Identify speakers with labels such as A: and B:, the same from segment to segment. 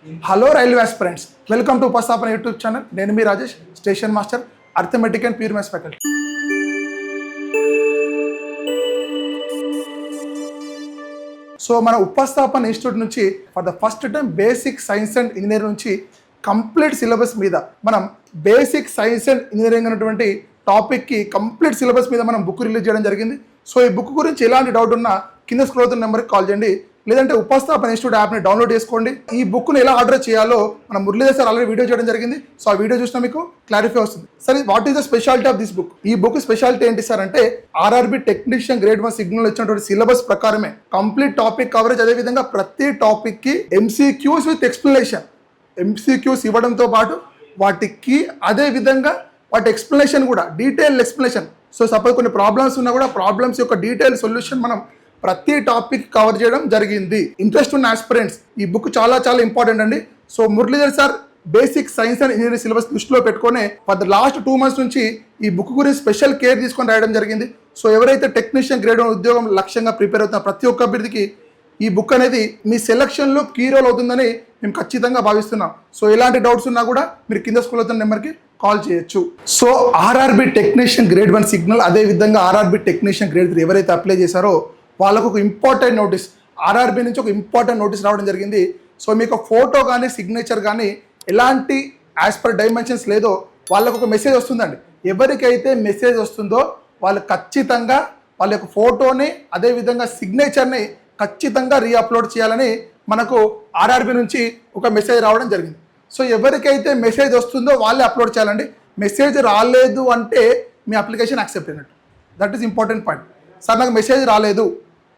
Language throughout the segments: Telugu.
A: Hello railway aspirants, welcome to Upasthapana YouTube channel. నేను మీ Rajesh, station master, arithmetic and pure maths faculty. So మన ఉపస్థాపన ఇన్స్టిట్యూట్ నుంచి for the first time basic science and engineering నుంచి కంప్లీట్ సిలబస్ మీద మనం బేసిక్ సైన్స్ అండ్ ఇంజనీరింగ్ అనేటువంటి టాపిక్కి కంప్లీట్ సిలబస్ మీద మనం బుక్ రిలీజ్ చేయడం జరిగింది. సో ఈ బుక్ గురించి ఎలాంటి డౌట్ ఉన్నా కింద స్క్రోల్ అవుతున్న నెంబర్కి కాల్ చేయండి, లేదంటే ఉపస్థాపన ఇన్స్టిట్యూట్ యాప్ని డౌన్లోడ్ చేసుకోండి. ఈ బుక్ను ఎలా ఆర్డర్ చేయాలో మన మురళీధర్ సార్ ఆల్రెడీ వీడియో చేయడం జరిగింది. సో ఆ వీడియో చూసినా మీకు క్లారిఫై వస్తుంది. సరే, what is the speciality of this book? ఈ బుక్ స్పెషాలిటీ ఏంటి సార్ అంటే, ఆర్ఆర్బి టెక్నీషియన్ గ్రేడ్ 1 సిగ్నల్ ఇచ్చినటువంటి సిలబస్ ప్రకారమే కంప్లీట్ టాపిక్ కవరేజ్, అదేవిధంగా ప్రతి టాపిక్కి ఎంసీక్యూస్ విత్ ఎక్స్ప్లెనేషన్. ఎంసీక్యూస్ ఇవ్వడంతో పాటు వాటికి అదేవిధంగా వాటి ఎక్స్ప్లెనేషన్ కూడా, డీటెయిల్ ఎక్స్ప్లెనేషన్. సో సపోజ్ కొన్ని ప్రాబ్లమ్స్ ఉన్నా కూడా ప్రాబ్లమ్స్ యొక్క డీటెయిల్ సొల్యూషన్ మనం ప్రతి టాపిక్ కవర్ చేయడం జరిగింది. ఇంట్రెస్ట్ ఉన్న ఆస్పిరెంట్స్ ఈ బుక్ చాలా చాలా ఇంపార్టెంట్ అండి. So Muralidhar sir basic science and engineering syllabus దృష్టిలో పెట్టుకొని ఫర్ ద లాస్ట్ 2 months నుంచి ఈ బుక్ గురించి స్పెషల్ కేర్ తీసుకొని రాయడం జరిగింది. సో ఎవరైతే టెక్నీషియన్ గ్రేడ్ 1 ఉద్యోగం లక్ష్యంగా ప్రిపేర్ అవుతున్న ప్రతి ఒక్క అభ్యర్థికి ఈ బుక్ అనేది మీ సెలక్షన్లో కీ రోల్ అవుతుందని మేము ఖచ్చితంగా భావిస్తున్నాం. సో ఎలాంటి డౌట్స్ ఉన్నా కూడా మీరు కింద స్కూల్ అవుతున్న నెంబర్కి కాల్ చేయొచ్చు. So RRB technician grade 1 signal, అదేవిధంగా ఆర్ఆర్బి టెక్నీషియన్ గ్రేడ్ 3 ఎవరైతే అప్లై చేశారో వాళ్ళకు ఒక ఇంపార్టెంట్ నోటీస్, ఆర్ఆర్బి నుంచి ఒక ఇంపార్టెంట్ నోటీస్ రావడం జరిగింది. సో మీకు ఫోటో కానీ సిగ్నేచర్ కానీ ఎలాంటి యాజ్ పర్ డైమెన్షన్స్ లేదో వాళ్ళకు ఒక మెసేజ్ వస్తుందండి. ఎవరికైతే మెసేజ్ వస్తుందో వాళ్ళు ఖచ్చితంగా వాళ్ళ యొక్క ఫోటోని అదేవిధంగా సిగ్నేచర్ని ఖచ్చితంగా రీఅప్లోడ్ చేయాలని మనకు ఆర్ఆర్బి నుంచి ఒక మెసేజ్ రావడం జరిగింది. సో ఎవరికైతే మెసేజ్ వస్తుందో వాళ్ళే అప్లోడ్ చేయాలండి. మెసేజ్ రాలేదు అంటే మీ అప్లికేషన్ యాక్సెప్ట్ అయినట్టు. That is important point. Sir నాకు మెసేజ్ రాలేదు,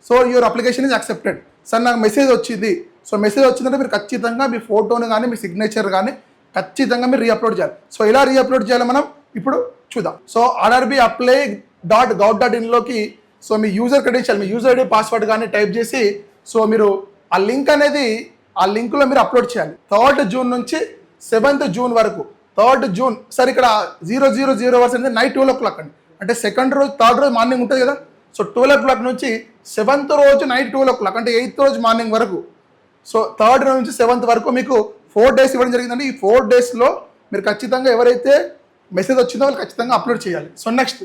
A: so your application is accepted. Sir నాకు మెసేజ్ వచ్చింది, సో మెసేజ్ వచ్చిందంటే మీరు ఖచ్చితంగా మీ ఫోటోని కానీ మీ సిగ్నేచర్ కానీ ఖచ్చితంగా మీరు రీఅప్లోడ్ చేయాలి. సో ఎలా రీఅప్లోడ్ చేయాలో మనం ఇప్పుడు చూద్దాం. సో rrbapply.gov.in సో మీ యూజర్ క్రెడెన్షియల్, మీ యూజర్ ఐడి పాస్వర్డ్ కానీ టైప్ చేసి సో మీరు ఆ లింక్ అనేది ఆ లింక్లో మీరు అప్లోడ్ చేయాలి. 3rd June నుంచి 7th June వరకు. 3rd June సార్ ఇక్కడ 000 అవర్స్ అంటే నైట్ 12 o'clock అండి. అంటే 2nd రోజు 3rd రోజు మార్నింగ్ ఉంటుంది కదా. సో 12 o'clock నుంచి 7th రోజు నైట్ 12 o'clock అంటే 8th రోజు మార్నింగ్ వరకు. సో 3rd నుంచి 7th వరకు మీకు 4 days ఇవ్వడం జరిగిందండి. ఈ 4 daysలో మీరు ఖచ్చితంగా ఎవరైతే మెసేజ్ వచ్చిందో వాళ్ళు ఖచ్చితంగా అప్లోడ్ చేయాలి. So next,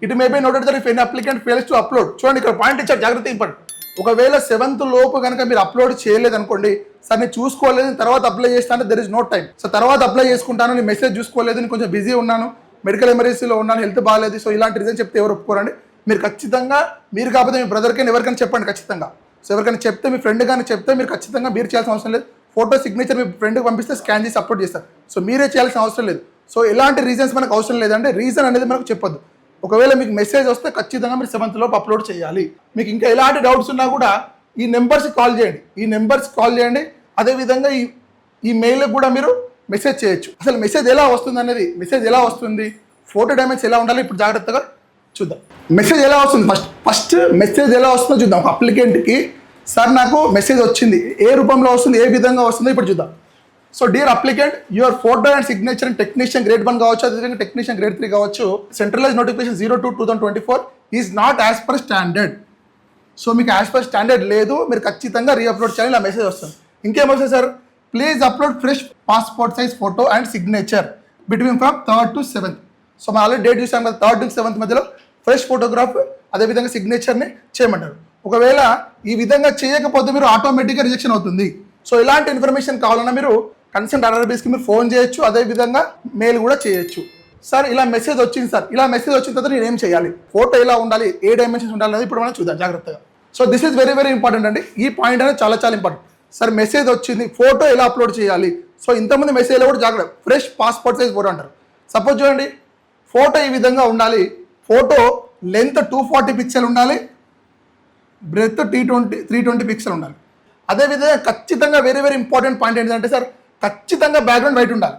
A: it may be noted that if any applicant fails to upload. చూడండి ఇక్కడ పాయింట్ ఇచ్చారు, జాగ్రత్త ఇంపార్టెంట్. ఒకవేళ 7th లోపు కనుక మీరు అప్లోడ్ చేయలేదు అనుకోండి, సార్ నేను చూసుకోలేదు తర్వాత అప్లై చేస్తాను, there is no time. So తర్వాత అప్లై చేసుకుంటాను, నేను మెసేజ్ చూసుకోలేదు, నేను కొంచెం బిజీ ఉన్నాను, మెడికల్ ఎమర్జెన్సీలో ఉన్నాను, హెల్త్ బాగాలేదు, సో ఇలాంటి రీజన్ చెప్తే ఎవరు ఒప్పుకోరండి. మీరు ఖచ్చితంగా, మీరు కాకపోతే మీ బ్రదర్కైనా ఎవరికైనా చెప్పండి ఖచ్చితంగా. సో ఎవరికైనా చెప్తే, మీ ఫ్రెండ్ కానీ చెప్తే మీరు ఖచ్చితంగా మీరు చేయాల్సిన అవసరం లేదు. ఫోటో సిగ్నేచర్ మీ ఫ్రెండ్కి పంపిస్తే స్కాన్ చేసి అప్లోడ్ చేస్తారు. సో మీరే చేయాల్సిన అవసరం లేదు. సో ఎలాంటి రీజన్స్ మనకు అవసరం లేదంటే, రీజన్ అనేది మనకు చెప్పొద్దు. ఒకవేళ మీకు మెసేజ్ వస్తే ఖచ్చితంగా మీరు 7th లోపు అప్లోడ్ చేయాలి. మీకు ఇంకా ఎలాంటి డౌట్స్ ఉన్నా కూడా ఈ నెంబర్స్కి కాల్ చేయండి, అదేవిధంగా ఈ మెయిల్కి కూడా మీరు మెసేజ్ చేయొచ్చు. అసలు మెసేజ్ ఎలా వస్తుంది అనేది, మెసేజ్ ఎలా వస్తుంది, ఫోటో డైమెన్షన్ ఎలా ఉండాలి ఇప్పుడు జాగ్రత్తగా చూద్దాం. మెసేజ్ ఎలా వస్తుంది, ఫస్ట్ మెసేజ్ ఎలా వస్తుందో చూద్దాం. ఒక అప్లికెంట్కి సార్ నాకు మెసేజ్ వచ్చింది, ఏ రూపంలో వస్తుంది, ఏ విధంగా వస్తుందో ఇప్పుడు చూద్దాం. So dear applicant, your photo and signature and technician grade 1 కావచ్చు, అదేవిధంగా టెక్నీషియన్ గ్రేడ్ 3 కావచ్చు, centralise notification 02/2024 is not as per standard. So మీకు యాజ్ పర్ స్టాండర్డ్ లేదు, మీరు ఖచ్చితంగా రీఅప్లోడ్ చేయాలి. ఇలా మెసేజ్ వస్తుంది. ఇంకేం వస్తుంది sir, please upload fresh passport size photo and signature between from 3rd to 7th. So మనం ఆల్రెడీ డేట్ చూసాం కదా, 3rd to 7th మధ్యలో ఫ్రెష్ ఫోటోగ్రాఫ్ అదేవిధంగా సిగ్నేచర్ని చేయమంటారు. ఒకవేళ ఈ విధంగా చేయకపోతే మీరు ఆటోమేటిక్గా రిజెక్షన్ అవుతుంది. సో ఇలాంటి ఇన్ఫర్మేషన్ కావాలన్నా మీరు కన్సర్న్ ఆర్ఆర్బీస్కి మీరు ఫోన్ చేయొచ్చు, అదేవిధంగా మెయిల్ కూడా చేయొచ్చు. సార్ ఇలా మెసేజ్ వచ్చింది సార్, ఇలా మెసేజ్ వచ్చిన తర్వాత నేను ఏం చేయాలి, ఫోటో ఎలా ఉండాలి, ఏ డైమెన్షన్స్ ఉండాలి అనేది ఇప్పుడు మనం చూద్దాం జాగ్రత్తగా. So this is very very important అండి. ఈ పాయింట్ అనేది చాలా చాలా ఇంపార్టెంట్. సార్ మెసేజ్ వచ్చింది, ఫోటో ఎలా అప్లోడ్ చేయాలి. సో ఇంతమంది మెసేజ్లో కూడా జాగ్రత్త, ఫ్రెష్ పాస్పోర్ట్ సైజ్ ఫోటో అంటారు. సపోజ్ చూడండి, ఫోటో ఈ విధంగా ఉండాలి. ఫోటో లెంత్ 240 పిక్సెల్ ఉండాలి, బ్రెత్ 320 పిక్సెల్ ఉండాలి. అదేవిధంగా ఖచ్చితంగా వెరీ వెరీ ఇంపార్టెంట్ పాయింట్ ఏంటంటే సార్, ఖచ్చితంగా బ్యాక్గ్రౌండ్ వైట్ ఉండాలి.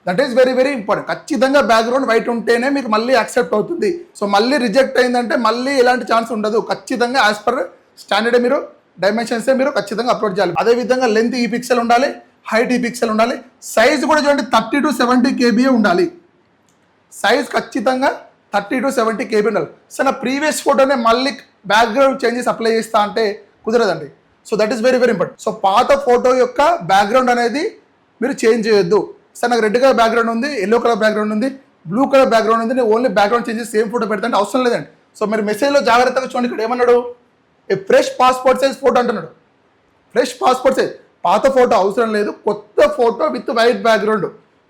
A: That is very very important. ఖచ్చితంగా బ్యాక్గ్రౌండ్ వైట్ ఉంటేనే మీకు మళ్ళీ యాక్సెప్ట్ అవుతుంది. సో మళ్ళీ రిజెక్ట్ అయిందంటే మళ్ళీ ఎలాంటి ఛాన్స్ ఉండదు. ఖచ్చితంగా యాజ్ పర్ స్టాండర్డ్ మీరు డైమెన్షన్సే మీరు ఖచ్చితంగా అప్లోడ్ చేయాలి. అదేవిధంగా లెంత్ ఈ పిక్సెల్ ఉండాలి, హైట్ ఈ పిక్సెల్ ఉండాలి. సైజ్ కూడా చూడండి 30 to 70 KB ఉండాలి. సైజ్ ఖచ్చితంగా 30 to 70 KB ఉండాలి. సో నా ప్రీవియస్ ఫోటోనే మళ్ళీ బ్యాక్గ్రౌండ్ చేంజెస్ అప్లై చేస్తా అంటే కుదరదండి. So that is very very important. So పాత ఫోటో యొక్క బ్యాక్గ్రౌండ్ అనేది మీరు చేంజ్ చేయొద్దు. సార్ నాకు రెడ్ కలర్ బ్యాక్గ్రౌండ్ ఉంది, ఎల్లో కలర్ బ్యాక్గ్రౌండ్ ఉంది, బ్లూ కలర్ బ్యాక్గ్రౌండ్ ఉంది, నేను ఓన్లీ బ్యాక్గ్రౌండ్ చేంజ్ చేసి సేమ్ ఫోటో పెడతా అంటే అవసరం లేదండి. సో మీరు మెసేజ్లో జాగ్రత్తగా చూడండి. ఇక్కడ ఏమన్నాడు, ఏ ఫ్రెష్ పాస్పోర్ట్ సైజ్ ఫోటో అంటున్నాడు. ఫ్రెష్ పాస్పోర్ట్ సైజ్, పాత ఫోటో అవసరం లేదు, కొత్త ఫోటో విత్ వైట్ బ్యాక్గ్రౌండ్.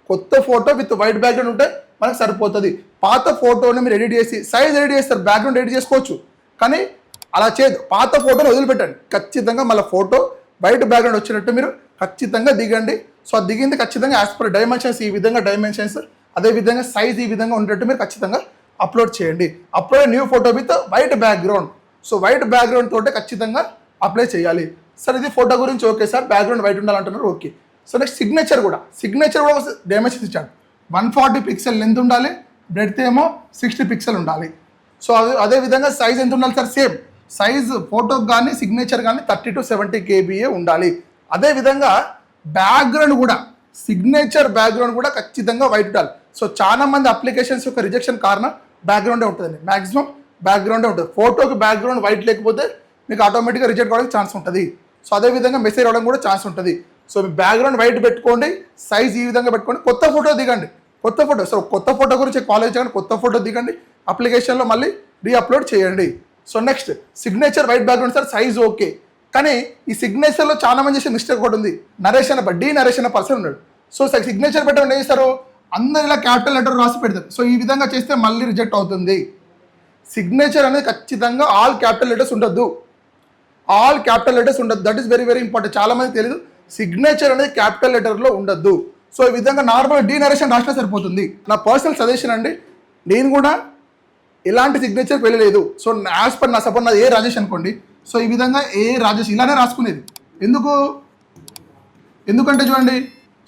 A: కొత్త ఫోటో విత్ వైట్ బ్యాక్గ్రౌండ్ ఉంటే మనకు సరిపోతుంది. పాత ఫోటోని మీరు ఎడిట్ చేసి సైజ్ ఎడిట్ చేస్తారు, బ్యాక్గ్రౌండ్ ఎడిట్ చేసుకోవచ్చు, కానీ అలా చేయదు. పాత ఫోటోని వదిలిపెట్టండి. ఖచ్చితంగా మళ్ళీ ఫోటో వైట్ బ్యాక్గ్రౌండ్ వచ్చినట్టు మీరు ఖచ్చితంగా దిగండి. సో అది దిగింది ఖచ్చితంగా యాజ్ పర్ డైమెన్షన్స్, ఈ విధంగా డైమెన్షన్స్, అదేవిధంగా సైజ్ ఈ విధంగా ఉండేట్టు మీరు ఖచ్చితంగా అప్లోడ్ చేయండి. Upload new photo with white background. So white background తోటే ఖచ్చితంగా అప్లై చేయాలి. సార్ ఇది ఫోటో గురించి ఓకే సార్, బ్యాక్గ్రౌండ్ వైట్ ఉండాలంటున్నారు, ఓకే. సో నెక్స్ట్ సిగ్నేచర్ కూడా డైమెన్షన్స్ ఇచ్చాడు. 140 పిక్సెల్ లెంత్ ఉండాలి, బ్రెడ్త్ ఏమో 60 పిక్సెల్ ఉండాలి. సో అదేవిధంగా సైజ్ ఎంత ఉండాలి సార్, సేమ్ సైజ్ ఫోటోకి కానీ సిగ్నేచర్ కానీ 30 to 70 KB ఉండాలి. అదేవిధంగా బ్యాక్గ్రౌండ్ కూడా, సిగ్నేచర్ బ్యాక్గ్రౌండ్ కూడా ఖచ్చితంగా వైట్ ఉండాలి. సో చాలా మంది అప్లికేషన్స్ యొక్క రిజెక్షన్ కారణం బ్యాక్గ్రౌండే ఉంటుందండి. మ్యాక్సిమం బ్యాక్గ్రౌండే ఉంటుంది. ఫోటోకి బ్యాక్గ్రౌండ్ వైట్ లేకపోతే మీకు ఆటోమేటిక్గా రిజెక్ట్ అవ్వడానికి ఛాన్స్ ఉంటుంది. సో అదేవిధంగా మెసేజ్ రావడం కూడా ఛాన్స్ ఉంటుంది. సో మీ బ్యాక్గ్రౌండ్ వైట్ పెట్టుకోండి, సైజ్ ఈ విధంగా పెట్టుకోండి, కొత్త ఫోటో దిగండి. కొత్త ఫోటో, సో కొత్త ఫోటో గురించి కాలేజ్ చేయకండి, కొత్త ఫోటో దిగండి, అప్లికేషన్లో మళ్ళీ రీఅప్లోడ్ చేయండి. So next signature white background sir, size okay, కానీ ఈ సిగ్నేచర్లో చాలా మంది చేసే మిస్టేక్ ఒకటి ఉంది. నరేషన్ నరేషన్ పర్సన్ ఉన్నాడు. సో సిగ్నేచర్ పెట్టడం ఏం చేస్తారు, అందరు ఇలా క్యాపిటల్ లెటర్ రాసి పెడతారు. సో ఈ విధంగా చేస్తే మళ్ళీ రిజెక్ట్ అవుతుంది. సిగ్నేచర్ అనేది ఖచ్చితంగా ఆల్ క్యాపిటల్ లెటర్స్ ఉండొద్దు, ఆల్ క్యాపిటల్ లెటర్స్ ఉండదు. That is very very important. చాలా మంది తెలియదు, సిగ్నేచర్ అనేది క్యాపిటల్ లెటర్లో ఉండొద్దు. సో ఈ విధంగా నార్మల్ నరేషన్ రాసినా సరిపోతుంది. నా పర్సనల్ సజెషన్ అండి, నేను కూడా ఎలాంటి సిగ్నేచర్ వెళ్ళలేదు. సో యాజ్ పర్ నా సపోర్ట్ నాది ఏ రాజేష్ అనుకోండి, సో ఈ విధంగా ఏ రాజేష్ ఇలానే రాసుకునేది. ఎందుకంటే చూడండి,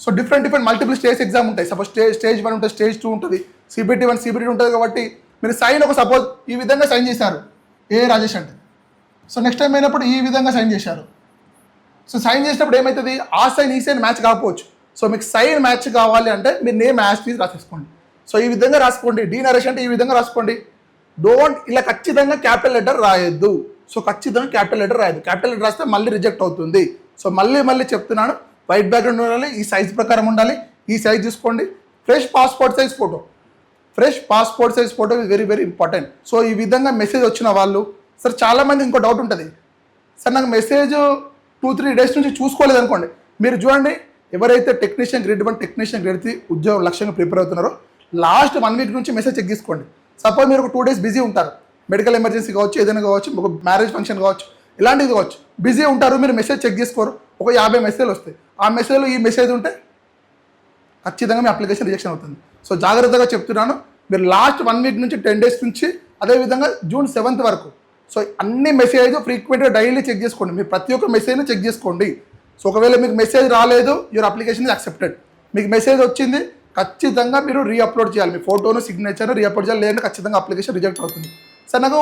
A: so different multiple stage exam ఉంటాయి. సపోజ్ స్టేజ్ 1 ఉంటుంది, స్టేజ్ 2 ఉంటుంది, CBT 1 CBT 2 ఉంటుంది. కాబట్టి మీరు సైన్ ఒక సపోజ్ ఈ విధంగా సైన్ చేశారు ఏ రాజేష్ అంటే, సో నెక్స్ట్ టైం అయినప్పుడు ఈ విధంగా సైన్ చేశారు. సో సైన్ చేసినప్పుడు ఏమవుతుంది, ఆ సైన్ ఈ సైన్ మ్యాచ్ కాకపోవచ్చు. సో మీకు సైన్ మ్యాచ్ కావాలి అంటే మీరు నేమ్ యాజ్ టీజ్ రాసేసుకోండి. సో ఈ విధంగా రాసుకోండి. నరేషన్ అంటే ఈ విధంగా రాసుకోండి. ఇలా ఖచ్చితంగా క్యాపిటల్ లెటర్ రాయొద్దు. సో ఖచ్చితంగా క్యాపిటల్ లెటర్ రాయద్దు. క్యాపిటల్ లెటర్ రాస్తే మళ్ళీ రిజెక్ట్ అవుతుంది. సో మళ్ళీ చెప్తున్నాను, వైట్ బ్యాక్గ్రౌండ్ ఉండాలి, ఈ సైజ్ ప్రకారం ఉండాలి, ఈ సైజ్ చూసుకోండి. Fresh passport size photo is very very important. So ఈ విధంగా మెసేజ్ వచ్చిన వాళ్ళు, సార్ చాలామంది ఇంకో డౌట్ ఉంటుంది, సార్ నాకు మెసేజ్ 2-3 డేస్ నుంచి చూసుకోలేదు అనుకోండి. మీరు చూడండి, ఎవరైతే టెక్నీషియన్ గ్రేడ్ 1 టెక్నీషియన్ గ్రేడ్ 3 ఉద్యోగం లక్ష్యంగా ప్రిపేర్ అవుతున్నారో లాస్ట్ 1 వీక్ నుంచి మెసేజ్ చెక్ చేసుకోండి. సపోజ్ మీరు ఒక 2 డేస్ బిజీ ఉంటారు, మెడికల్ ఎమర్జెన్సీ కావచ్చు, ఏదైనా కావచ్చు, ఒక మ్యారేజ్ ఫంక్షన్ కావచ్చు, ఇలాంటిది కావచ్చు, బిజీ ఉంటారు, మీరు మెసేజ్ చెక్ చేసుకోరు, ఒక 50 మెసేజ్లు వస్తాయి. ఆ మెసేజ్లో ఈ మెసేజ్ ఉంటే ఖచ్చితంగా మీ అప్లికేషన్ రిజెక్షన్ అవుతుంది. సో జాగ్రత్తగా చెప్తున్నాను, మీరు లాస్ట్ 1 వీక్ నుంచి 10 డేస్ నుంచి అదేవిధంగా June 7th వరకు, సో అన్ని మెసేజ్ ఫ్రీక్వెంట్గా డైలీ చెక్ చేసుకోండి. మీరు ప్రతి ఒక్క మెసేజ్ని చెక్ చేసుకోండి. సో ఒకవేళ మీకు మెసేజ్ రాలేదు, యువర్ అప్లికేషన్ ఇస్ యాక్సెప్టెడ్. మీకు మెసేజ్ వచ్చింది, ఖచ్చితంగా మీరు రీఅప్లోడ్ చేయాలి. మీ ఫోటోను సిగ్నేచర్ రీఅప్లోడ్ చేయాలి, లేదంటే ఖచ్చితంగా అప్లికేషన్ రిజెక్ట్ అవుతుంది. సార్ నాకు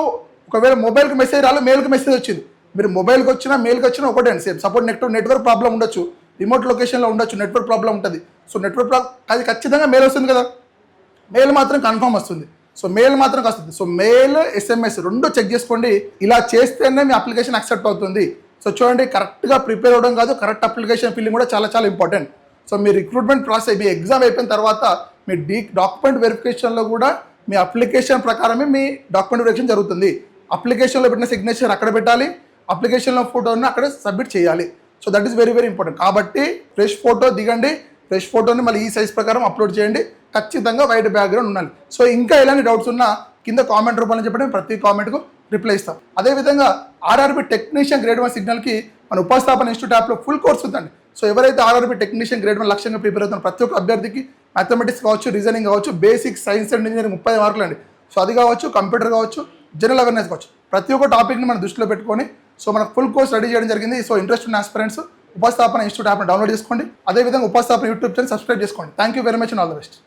A: ఒకవేళ మొబైల్కి మెసేజ్ రాలేదు, మెయిల్కి మెసేజ్ వచ్చింది, మీరు మొబైల్కి వచ్చినా మెయిల్కి వచ్చినా ఒకటే అండి, సేమ్. సపోర్ట్ నెట్వర్క్ ప్రాబ్లం ఉండొచ్చు, రిమోట్ లొకేషన్లో ఉండొచ్చు, నెట్వర్క్ ప్రాబ్లం ఉంటుంది. సో నెట్వర్క్ అది ఖచ్చితంగా మెయిల్ వస్తుంది కదా, మెయిల్ మాత్రం కన్ఫర్మ్ వస్తుంది. సో మెయిల్ మాత్రం వస్తుంది. సో మెయిల్ SMS 2 చెక్ చేసుకోండి. ఇలా చేస్తేనే మీ అప్లికేషన్ యాక్సెప్ట్ అవుతుంది. సో చూడండి, కరెక్ట్గా ప్రిపేర్ అవ్వడం కాదు, కరెక్ట్ అప్లికేషన్ ఫిల్లింగ్ కూడా చాలా చాలా ఇంపార్టెంట్. సో మీ రిక్రూట్మెంట్ ప్రాసెస్, మీ ఎగ్జామ్ అయిపోయిన తర్వాత మీ డాక్యుమెంట్ వెరిఫికేషన్లో కూడా మీ అప్లికేషన్ ప్రకారమే మీ డాక్యుమెంట్ వెరిఫికేషన్ జరుగుతుంది. అప్లికేషన్లో పెట్టిన సిగ్నేచర్ అక్కడ పెట్టాలి, అప్లికేషన్లో ఫోటోని అక్కడ సబ్మిట్ చేయాలి. So that is very very important. కాబట్టి ఫ్రెష్ ఫోటో దిగండి, ఫ్రెష్ ఫోటోని మళ్ళీ ఈ సైజ్ ప్రకారం అప్లోడ్ చేయండి, ఖచ్చితంగా వైట్ బ్యాక్గ్రౌండ్ ఉండాలి. సో ఇంకా ఎలాంటి డౌట్స్ ఉన్నా కింద కామెంట్ రూపంలో చెప్పండి, ప్రతి కామెంట్కు రిప్లై ఇస్తాం. అదేవిధంగా RRB టెక్నీషియన్ గ్రేడ్ 1 సిగ్నల్కి మన ఉపస్థాపన ఇన్స్టిట్యూట్ యాప్లో ఫుల్ కోర్స్ ఉందండి. సో ఎవరైతే RRB టెక్నీషియన్ గ్రేడ్ 1 లక్ష్యంగా ప్రిపేర్ అవుతున్న ప్రతి ఒక్క అభ్యర్థికి మ్యాథమెటిక్స్ కావచ్చు, రీజనింగ్ కావచ్చు, బేసిక్ సైన్స్ అండ్ ఇంజనీరింగ్ 30 మార్కులు అండి. సో అది కావచ్చు, కంప్యూటర్ కావచ్చు, జనరల్ అవేర్నెస్ కావచ్చు, ప్రతి ఒక్క టాపిక్ని మనం దృష్టిలో పెట్టుకొని సో మనకు ఫుల్ కోర్స్ రెడీ చేయడం జరిగింది. సో ఇంట్రెస్ట్ ఉన్న ఆస్పిరెంట్స్ ఉపస్థాపన ఇన్స్టిట్యూట్ యాప్ని డౌన్లోడ్ చేసుకోండి. అదేవిధంగా ఉపస్థాపన యూట్యూబ్ ఛానల్ సబ్స్క్రైబ్ చేసుకోండి. Thank you very much and all the best.